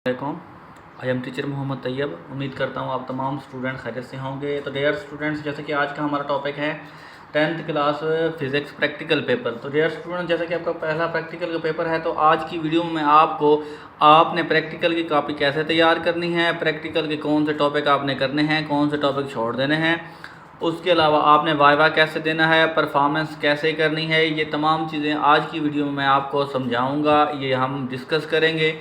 I am teacher Mohammad Tayyab. उम्मीद करता हूँ आप तमाम स्टूडेंट खैरियत से होंगे। तो डियर स्टूडेंट्स, जैसे कि आज का हमारा टॉपिक है 10th class physics practical paper. तो डियर स्टूडेंट, जैसे कि आपका पहला प्रैक्टिकल का पेपर है, तो आज की वीडियो में आपने प्रैक्टिकल की कॉपी कैसे तैयार करनी है, प्रैक्टिकल के कौन से टॉपिक आपने करने हैं, कौन से टॉपिक छोड़ देने हैं, उसके अलावा आपने वाइवा कैसे देना है, परफॉर्मेंस कैसे करनी है, ये तमाम चीज़ें आज की वीडियो में मैं आपको समझाऊंगा, ये हम डिस्कस करेंगे।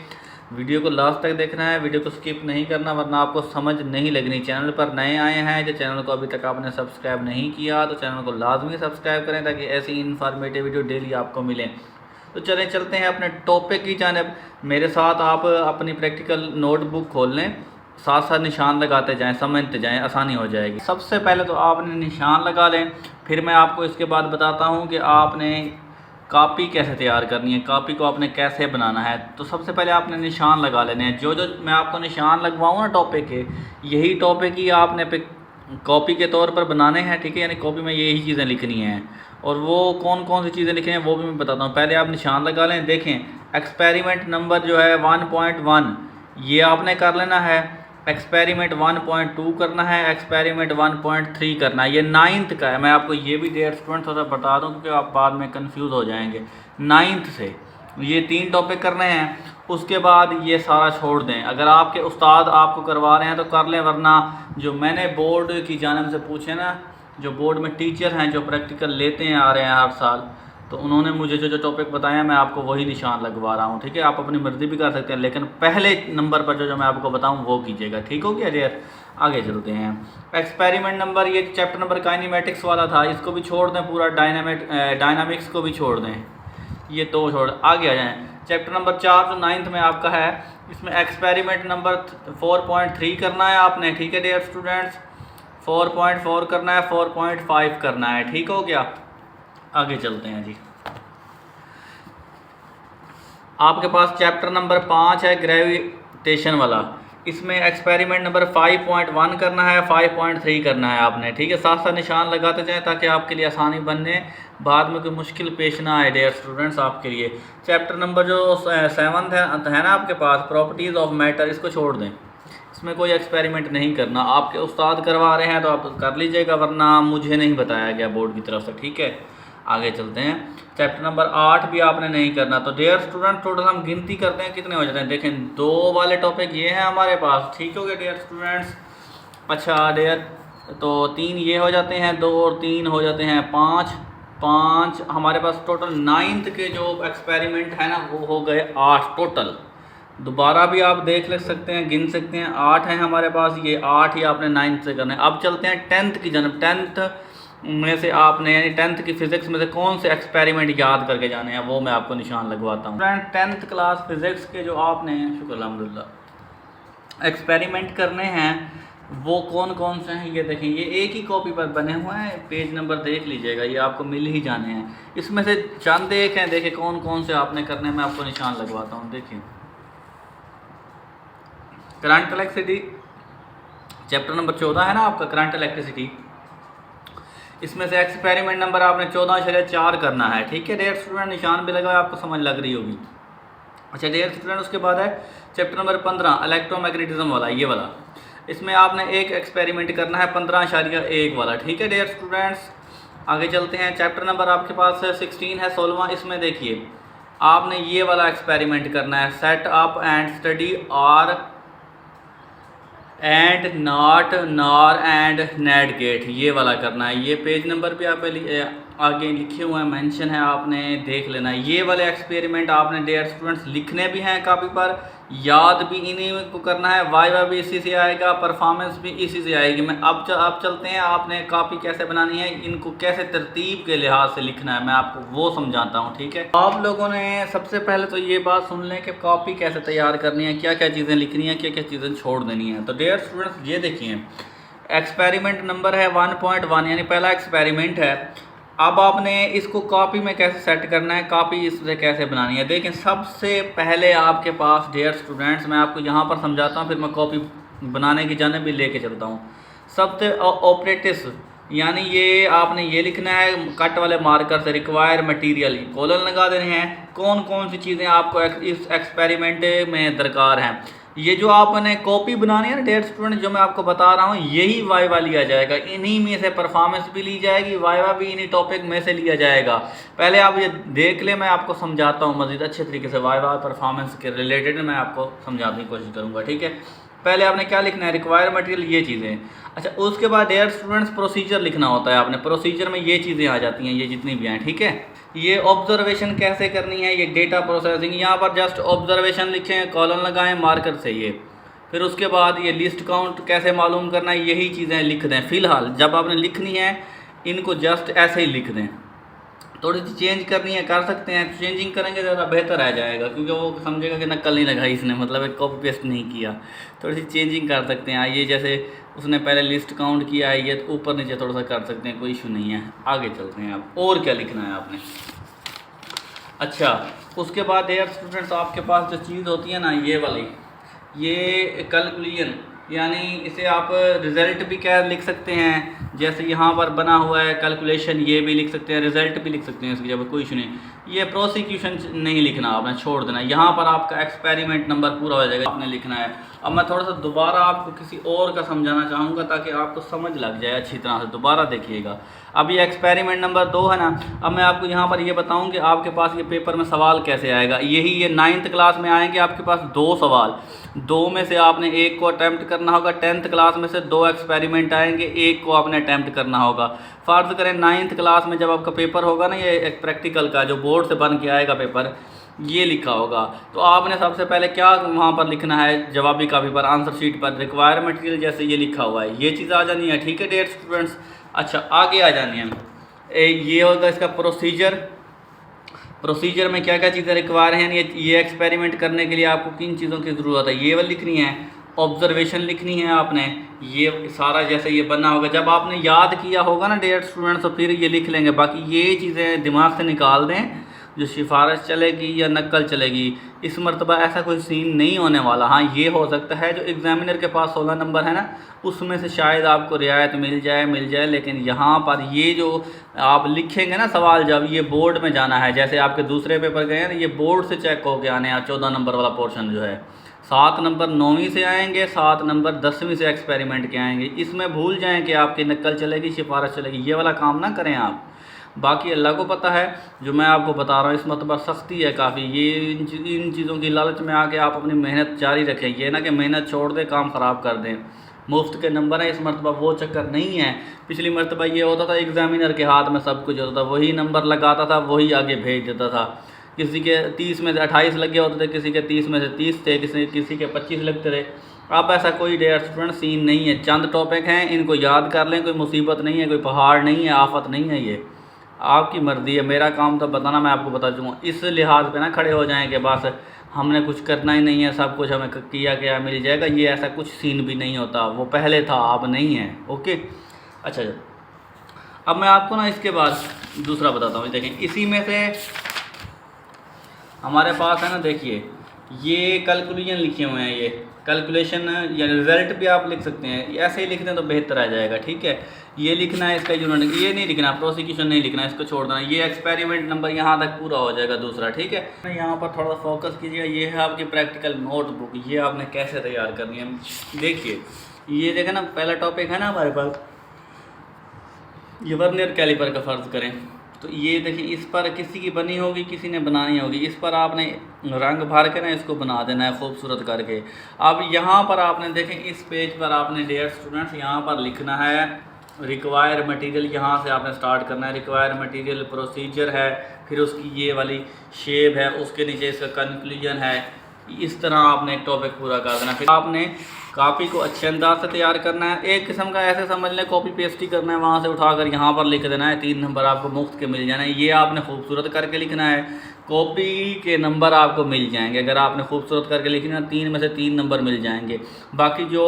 वीडियो को लास्ट तक देखना है, वीडियो को स्किप नहीं करना, वरना आपको समझ नहीं लगनी। चैनल पर नए आए हैं, जो चैनल को अभी तक आपने सब्सक्राइब नहीं किया, तो चैनल को लाजमी सब्सक्राइब करें ताकि ऐसी इन्फॉर्मेटिव वीडियो डेली आपको मिलें। तो चलते हैं अपने टॉपिक की जानिब। मेरे साथ आप अपनी प्रैक्टिकल नोटबुक खोल लें, साथ साथ निशान लगाते जाएं, समझते जाएं, आसानी हो जाएगी। सबसे पहले तो आपने निशान लगा लें, फिर मैं आपको इसके बाद बताता हूं कि आपने कॉपी कैसे तैयार करनी है, कॉपी को आपने कैसे बनाना है। तो सबसे पहले आपने निशान लगा लेने हैं। जो जो मैं आपको निशान लगवाऊँ ना टॉपिक के, यही टॉपिक ही आपने कॉपी के तौर पर बनाने हैं, ठीक है। यानी कॉपी में यही चीज़ें लिखनी हैं, और वो कौन कौन सी चीज़ें लिखनी हैं वो भी मैं बताता हूँ। पहले आप निशान लगा लें। देखें, एक्सपेरिमेंट नंबर जो है 1.1 ये आपने कर लेना है, एक्सपेरिमेंट 1.2 करना है, एक्सपेरिमेंट 1.3 करना है। ये 9th का है। मैं आपको ये भी डेयर स्टूडेंट थोड़ा बता दूं क्योंकि आप बाद में कंफ्यूज हो जाएंगे। 9th से ये 3 टॉपिक करने हैं, उसके बाद ये सारा छोड़ दें। अगर आपके उस्ताद आपको करवा रहे हैं तो कर लें, वरना जो मैंने बोर्ड की जानिब से पूछे ना, जो बोर्ड में टीचर हैं जो प्रैक्टिकल लेते हैं आ रहे हैं हर साल, तो उन्होंने मुझे जो जो टॉपिक बताया मैं आपको वही निशान लगवा रहा हूँ, ठीक है। आप अपनी मर्ज़ी भी कर सकते हैं, लेकिन पहले नंबर पर जो जो मैं आपको बताऊँ वो कीजिएगा, ठीक हो गया डियर। आगे चलते हैं। एक्सपेरिमेंट नंबर, ये चैप्टर नंबर काइनेमेटिक्स वाला था, इसको भी छोड़ दें, पूरा डायनामिक्स को भी छोड़ दें, ये तो छोड़ आगे आ जाएँ। चैप्टर नंबर 4 जो 9th में आपका है, इसमें एक्सपेरिमेंट नंबर 4.3 करना है आपने, ठीक है डियर स्टूडेंट्स। 4.4 करना है, 4.5 करना है, ठीक हो गया। आगे चलते हैं जी। आपके पास चैप्टर नंबर 5 है ग्रेविटेशन वाला, इसमें एक्सपेरिमेंट नंबर 5.1 करना है, 5.3 करना है आपने, ठीक है। साथ साथ निशान लगाते जाएं ताकि आपके लिए आसानी बनने, बाद में कोई मुश्किल पेश ना आए डियर स्टूडेंट्स आपके लिए। चैप्टर नंबर जो 7th है ना आपके पास, प्रॉपर्टीज़ ऑफ मैटर, इसको छोड़ दें, इसमें कोई एक्सपेरिमेंट नहीं करना। आपके उस्ताद करवा रहे हैं तो आप कर लीजिएगा, वरना मुझे नहीं बताया गया बोर्ड की तरफ से, ठीक है। आगे चलते हैं। चैप्टर नंबर 8 भी आपने नहीं करना। तो डियर स्टूडेंट, टोटल हम गिनती करते हैं कितने हो जाते हैं। देखें, 2 वाले टॉपिक ये हैं हमारे पास, ठीक हो गया डियर स्टूडेंट्स। अच्छा डियर, तो 3 ये हो जाते हैं, 2 और 3 हो जाते हैं 5 हमारे पास टोटल 9th के जो एक्सपेरिमेंट है ना वो हो गए 8 टोटल। दोबारा भी आप देख ले सकते हैं, गिन सकते हैं, 8 हैं हमारे पास, ये 8 ही आपने 9th से करना है। अब चलते हैं 10th की जानब। 10th में से आपने यानी 10th की फ़िज़िक्स में से कौन से एक्सपेरिमेंट याद करके जाने हैं वो मैं आपको निशान लगवाता हूँ। फ्रेंड, 10th क्लास फ़िज़िक्स के जो आपने, शुक्र अल्हम्दुलिल्लाह, एक्सपेरिमेंट करने हैं वो कौन कौन से हैं ये देखें। ये एक ही कॉपी पर बने हुए हैं, पेज नंबर देख लीजिएगा, ये आपको मिल ही जाने हैं। इसमें से चंद एक हैं, देखें कौन कौन से आपने करने हैं, मैं आपको निशान लगवाता हूँ। देखिए, करंट इलेक्ट्रिसिटी, चैप्टर नंबर 14 है ना आपका, करंट इलेक्ट्रिसिटी, इसमें से एक्सपेरिमेंट नंबर आपने 14/4 करना है, ठीक है डियर स्टूडेंट। निशान भी लगा, आपको समझ लग रही होगी। अच्छा डियर स्टूडेंट, उसके बाद है चैप्टर नंबर 15 इलेक्ट्रोमैग्नेटिज्म वाला, ये वाला, इसमें आपने एक एक्सपेरिमेंट करना है 15.1 वाला, ठीक है डियर स्टूडेंट्स। आगे चलते हैं। चैप्टर नंबर आपके पास 16 है, 16वां। इसमें देखिए आपने ये वाला एक्सपेरिमेंट करना है, set up and study or and not nor and net gate, ये वाला करना है। ये पेज नंबर पे आप आगे लिखे हुए हैं, मेंशन है, आपने देख लेना है। ये वाले एक्सपेरिमेंट आपने डियर स्टूडेंट्स लिखने भी हैं कॉपी पर, याद भी इन्हीं को करना है, वाइवा भी इसी से आएगा, परफॉर्मेंस भी इसी से आएगी। मैं अब चलते हैं, आपने कॉपी कैसे बनानी है, इनको कैसे तरतीब के लिहाज से लिखना है, मैं आपको वो समझाता हूँ, ठीक है। आप लोगों ने सबसे पहले तो ये बात सुन लें कि कॉपी कैसे तैयार करनी है, क्या क्या चीज़ें लिखनी है, क्या क्या चीज़ें छोड़ देनी है। तो डियर स्टूडेंट्स, ये देखिए, एक्सपेरिमेंट नंबर है 1.1 यानी पहला एक्सपेरिमेंट है। अब आपने इसको कॉपी में कैसे सेट करना है, कॉपी इससे कैसे बनानी है। देखें, सबसे पहले आपके पास डियर स्टूडेंट्स, मैं आपको यहाँ पर समझाता हूँ, फिर मैं कॉपी बनाने की जाने भी लेके चलता हूँ। सबसे ऑपरेटिव्स, यानी ये आपने ये लिखना है कट वाले मार्कर से, रिक्वायर मटेरियल, कॉलन लगा देने हैं, कौन कौन सी चीज़ें आपको इस एक्सपेरिमेंट में दरकार हैं। ये जो आपने कॉपी बनानी है ना डेयर स्टूडेंट, जो मैं आपको बता रहा हूँ, यही वाइवा लिया जाएगा। इन्हीं में से परफॉर्मेंस भी ली जाएगी, वाइवा भी इन्हीं टॉपिक में से लिया जाएगा। पहले आप ये देख ले, मैं आपको समझाता हूँ मज़ीद अच्छे तरीके से। वाइवा परफॉर्मेंस के रिलेटेड मैं आपको समझाने की कोशिश करूँगा, ठीक है। पहले आपने क्या लिखना है, रिक्वायर मटेरियल, ये चीज़ें। अच्छा, उसके बाद डेयर स्टूडेंट्स प्रोसीजर लिखना होता है आपने। प्रोसीजर में ये चीज़ें आ जाती हैं, ये जितनी भी हैं, ठीक है। ये ऑब्जर्वेशन कैसे करनी है, ये डेटा प्रोसेसिंग, यहाँ पर जस्ट ऑब्जर्वेशन लिखें, कॉलम लगाएं मार्कर से ये। फिर उसके बाद ये लिस्ट काउंट कैसे मालूम करना है, यही चीज़ें लिख दें। फ़िलहाल जब आपने लिखनी है इनको जस्ट ऐसे ही लिख दें। थोड़ी सी चेंज करनी है कर सकते हैं, चेंजिंग करेंगे ज़्यादा बेहतर आ जाएगा, क्योंकि वो समझेगा कि नकल नहीं लगाई इसने, मतलब एक कॉपी पेस्ट नहीं किया। थोड़ी सी चेंजिंग कर सकते हैं। ये जैसे उसने पहले लिस्ट काउंट किया है, ये ऊपर नीचे थोड़ा सा कर सकते हैं, कोई इशू नहीं है। आगे चलते हैं आप, और क्या लिखना है आपने। अच्छा, उसके बाद डेयर स्टूडेंट्स आपके पास जो चीज़ होती है ना, ये वाली, ये कैलकुलेशन, यानी इसे आप रिज़ल्ट भी क्या लिख सकते हैं, जैसे यहाँ पर बना हुआ है कैलकुलेशन, ये भी लिख सकते हैं, रिज़ल्ट भी लिख सकते हैं इसकी जगह, कोई इशू नहीं। ये प्रोसिक्यूशन नहीं लिखना, आपने छोड़ देना। यहाँ पर आपका एक्सपेरिमेंट नंबर पूरा हो जाएगा, आपने लिखना है। अब मैं थोड़ा सा दोबारा आपको किसी और का समझाना चाहूँगा ताकि आपको समझ लग जाए अच्छी तरह से। दोबारा देखिएगा। अब ये एक्सपेरिमेंट नंबर 2 है ना। अब मैं आपको यहाँ पर ये बताऊँ कि आपके पास ये पेपर में सवाल कैसे आएगा। यही ये 9th क्लास में आएंगे आपके पास 2 सवाल, 2 में से आपने एक को अटैम्प्ट करना होगा। 10th क्लास में से 2 एक्सपेरिमेंट आएंगे, एक को आपने अटैम्प्ट करना होगा। फ़र्ज़ करें 9th क्लास में जब आपका पेपर होगा ना, ये एक प्रैक्टिकल का जो बोर्ड से बन के आएगा पेपर, ये लिखा होगा, तो आपने सबसे पहले क्या वहाँ पर लिखना है, जवाबी कापी पर, आंसर शीट पर, रिक्वायर मटेरियल जैसे ये लिखा हुआ है, ये चीज़ आ जानी है, ठीक है डेयर स्टूडेंट्स। अच्छा, आगे आ जानी है। ये होगा इसका प्रोसीजर। प्रोसीजर में क्या क्या चीज़ें रिक्वायर हैं, ये एक्सपेरिमेंट करने के लिए आपको किन चीज़ों की ज़रूरत है, ये वाली लिखनी है। ऑब्जर्वेशन लिखनी है आपने, ये सारा जैसे ये बना होगा, जब आपने याद किया होगा ना डेयर स्टूडेंट्स, तो फिर ये लिख लेंगे। बाकी ये चीज़ें दिमाग से निकाल दें, जो सिफारिश चलेगी या नकल चलेगी। इस मरतबा ऐसा कोई सीन नहीं होने वाला। हाँ, ये हो सकता है जो एग्ज़ामिनर के पास 16 नंबर है ना, उसमें से शायद आपको रियायत मिल जाए, लेकिन यहाँ पर ये जो आप लिखेंगे ना सवाल, जब ये बोर्ड में जाना है, जैसे आपके दूसरे पेपर गए हैं ना, ये बोर्ड से चेक होके आने हैं। 14 नंबर वाला पोर्शन जो है, 7 नंबर 9वीं से आएंगे, 7 नंबर 10वीं से एक्सपेरिमेंट के आएंगे। इसमें भूल जाएँ कि आपकी नकल चलेगी, सिफारिश चलेगी, ये वाला काम ना करें आप। बाकी अल्लाह को पता है, जो मैं आपको बता रहा हूँ इस मरतबा सख्ती है काफ़ी। ये इन चीज़ों की लालच में आके आप अपनी मेहनत जारी रखें, ये ना कि मेहनत छोड़ दें, काम ख़राब कर दें। मुफ्त के नंबर है, इस मरतबा वो चक्कर नहीं है। पिछली मरतबा ये होता था एग्ज़ामिनर के हाथ में सब कुछ होता था, वही नंबर लगाता था, वही आगे भेज देता था। किसी के 30 में से 28 लगे होते थे, किसी के 30 में से 30 थे, किसी के 25 लगते थे। अब ऐसा कोई डेयर स्टूडेंट सीन नहीं है। चंद टॉपिक हैं, इनको याद कर लें, कोई मुसीबत नहीं है, कोई पहाड़ नहीं है, आफत नहीं है। ये आपकी मर्ज़ी है, मेरा काम तो बताना, मैं आपको बता दूँगा। इस लिहाज पे ना खड़े हो जाएं कि बस हमने कुछ करना ही नहीं है, सब कुछ हमें किया गया मिल जाएगा। ये ऐसा कुछ सीन भी नहीं होता, वो पहले था, अब नहीं है। ओके, अच्छा, अब मैं आपको ना इसके बाद दूसरा बताता हूँ। देखें, इसी में से हमारे पास है ना, देखिए ये कैलकुलेशन लिखे हुए हैं। ये कैलकुलेशन या रिज़ल्ट भी आप लिख सकते हैं, ऐसे ही लिख दें तो बेहतर आ जाएगा, ठीक है। ये लिखना है इसका यूनिट, ये नहीं लिखना, प्रोसिक्यूशन नहीं लिखना, इसको छोड़ देना। ये एक्सपेरिमेंट नंबर यहाँ तक पूरा हो जाएगा दूसरा, ठीक है। यहाँ पर थोड़ा फोकस कीजिएगा। ये है आपकी प्रैक्टिकल नोटबुक, ये आपने कैसे तैयार करनी है। देखिए, ये देखें ना, पहला टॉपिक है ना हमारे पास, ये वर्नियर कैलिपर का फ़र्ज़ करें, तो ये देखिए, इस पर किसी की बनी होगी, किसी ने बनानी होगी। इस पर आपने रंग भर के ना इसको बना देना है खूबसूरत करके। अब यहाँ पर आपने देखें, इस पेज पर आपने डेयर स्टूडेंट्स यहाँ पर लिखना है रिक्वायर मटेरियल। यहाँ से आपने स्टार्ट करना है। रिक्वायर मटेरियल प्रोसीजर है, फिर उसकी ये वाली शेप है, उसके नीचे इसका कंक्लूजन है। इस तरह आपने एक टॉपिक पूरा कर देना। फिर आपने कॉपी को अच्छे अंदाज से तैयार करना है। एक किस्म का ऐसे समझ लें कॉपी पेस्ट ही करना है, वहाँ से उठाकर यहाँ पर लिख देना है। 3 नंबर आपको मुफ्त के मिल जाना है। ये आपने खूबसूरत करके लिखना है, कॉपी के नंबर आपको मिल जाएंगे। अगर आपने खूबसूरत करके लिखना, 3 में से 3 नंबर मिल जाएंगे। बाकी जो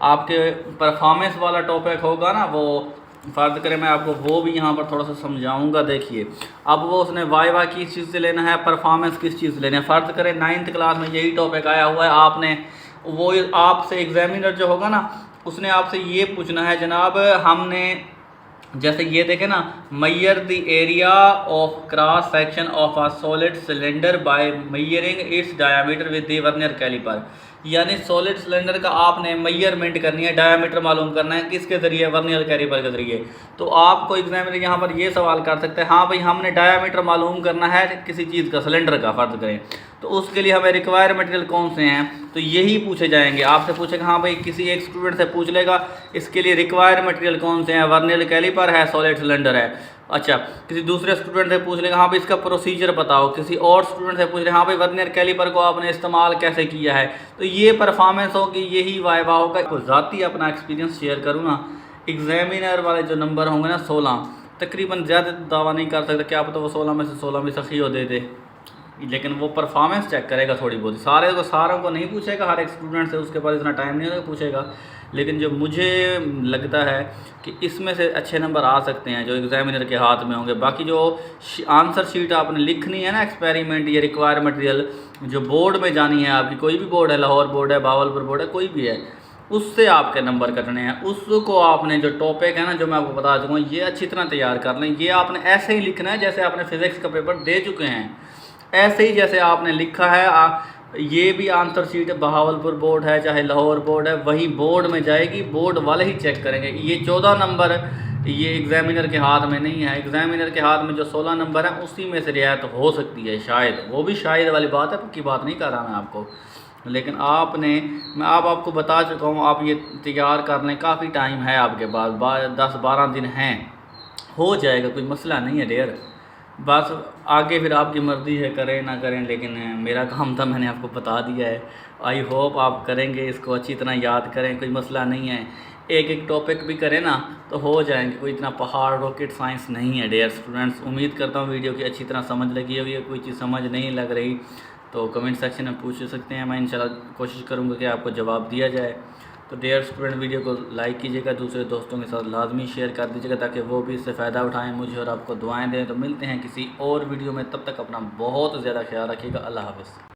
आपके परफॉर्मेंस वाला टॉपिक होगा ना, वो फ़र्ज़ करें मैं आपको वो भी यहाँ पर थोड़ा सा समझाऊंगा। देखिए, अब वो उसने वाइवा किस चीज़ से लेना है, परफॉर्मेंस किस चीज़ से लेना है। फ़र्ज़ करें 9th क्लास में यही टॉपिक आया हुआ है, आपने वो आपसे एग्ज़ामिनर जो होगा ना, उसने आपसे ये पूछना है, जनाब हमने जैसे ये देखें ना, measure the area of cross section of a solid cylinder by measuring its diameter with the vernier caliper. यानी सॉलिड सिलेंडर का आपने मैयरमेंट करनी है, डायामीटर मालूम करना है, किसके ज़रिए? वर्नियर कैलिपर के ज़रिए। तो आपको एग्जामिनर यहाँ पर ये सवाल कर सकते हैं, हाँ भाई हमने डायामीटर मालूम करना है किसी चीज़ का, सिलेंडर का फ़र्ज़ करें, तो उसके लिए हमें रिक्वायर मटेरियल कौन से हैं, तो यही पूछे जाएंगे। आपसे पूछेगा, हाँ भाई किसी एक स्टूडेंट से पूछ लेगा इसके लिए रिक्वायर मटेरियल कौन से हैं, वर्नियर कैलिपर है, सॉलिड सिलेंडर है। अच्छा, किसी दूसरे स्टूडेंट से पूछ लेगा, हाँ भाई इसका प्रोसीजर बताओ। किसी और स्टूडेंट से पूछ लेगा, हाँ भाई वर्नियर कैलिपर को आपने इस्तेमाल कैसे किया है। तो ये परफॉर्मेंस होगी, यही वाइवा होगा। को ज़ाती अपना एक्सपीरियंस शेयर करूँ ना, एग्जामिनर वाले जो नंबर होंगे ना 16, तकरीबन ज़्यादा दावा नहीं कर सकता, क्या पता वो 16 में से 16 भी सखी हो दे दे, लेकिन वो परफॉर्मेंस चेक करेगा थोड़ी बहुत। सारों को नहीं पूछेगा, हर एक स्टूडेंट से उसके पास इतना टाइम नहीं होगा पूछेगा, लेकिन जो मुझे लगता है कि इसमें से अच्छे नंबर आ सकते हैं जो एग्जामिनर के हाथ में होंगे। बाकी जो आंसर शीट आपने लिखनी है ना, एक्सपेरिमेंट या रिक्वायर मटेरियल जो बोर्ड में जानी है आपकी, कोई भी बोर्ड है, लाहौर बोर्ड है, भावलपुर बोर्ड है, कोई भी है, उससे आपके नंबर कटने हैं। उसको आपने जो टॉपिक है ना, जो मैं आपको बता चुका हूँ, ये अच्छी तरह तैयार कर लें। ये आपने ऐसे ही लिखना है जैसे आपने फिज़िक्स का पेपर दे चुके हैं, ऐसे ही जैसे आपने लिखा है। ये भी आंसर शीट बहावलपुर बोर्ड है चाहे लाहौर बोर्ड है, वही बोर्ड में जाएगी, बोर्ड वाले ही चेक करेंगे। ये 14 नंबर ये एग्जामिनर के हाथ में नहीं है। एग्जामिनर के हाथ में जो 16 नंबर है उसी में से रियायत हो सकती है, शायद, वो भी शायद वाली बात है, पक्की बात नहीं कर रहा मैं आपको। लेकिन मैं आपको बता चुका हूँ, आप ये तैयार कर लें, काफ़ी टाइम है आपके पास, 10-12 दिन हैं, हो जाएगा, कोई मसला नहीं है डेयर। बस आगे फिर आपकी मर्ज़ी है, करें ना करें, लेकिन मेरा काम था, मैंने आपको बता दिया है। आई होप आप करेंगे, इसको अच्छी तरह याद करें, कोई मसला नहीं है। एक एक टॉपिक भी करें ना तो हो जाएंगे, कोई इतना पहाड़ रॉकेट साइंस नहीं है डियर स्टूडेंट्स। उम्मीद करता हूँ वीडियो की अच्छी तरह समझ लगी होगी। कोई चीज़ समझ नहीं लग रही तो कमेंट सेक्शन में पूछ सकते हैं, मैं इंशाल्लाह कोशिश करूँगा कि आपको जवाब दिया जाए। तो डियर स्टूडेंट, वीडियो को लाइक कीजिएगा, दूसरे दोस्तों के साथ लाजमी शेयर कर दीजिएगा ताकि वो भी इससे फ़ायदा उठाएं, मुझे और आपको दुआएं दें। तो मिलते हैं किसी और वीडियो में, तब तक अपना बहुत ज़्यादा ख्याल रखिएगा। अल्लाह हाफ़िज़।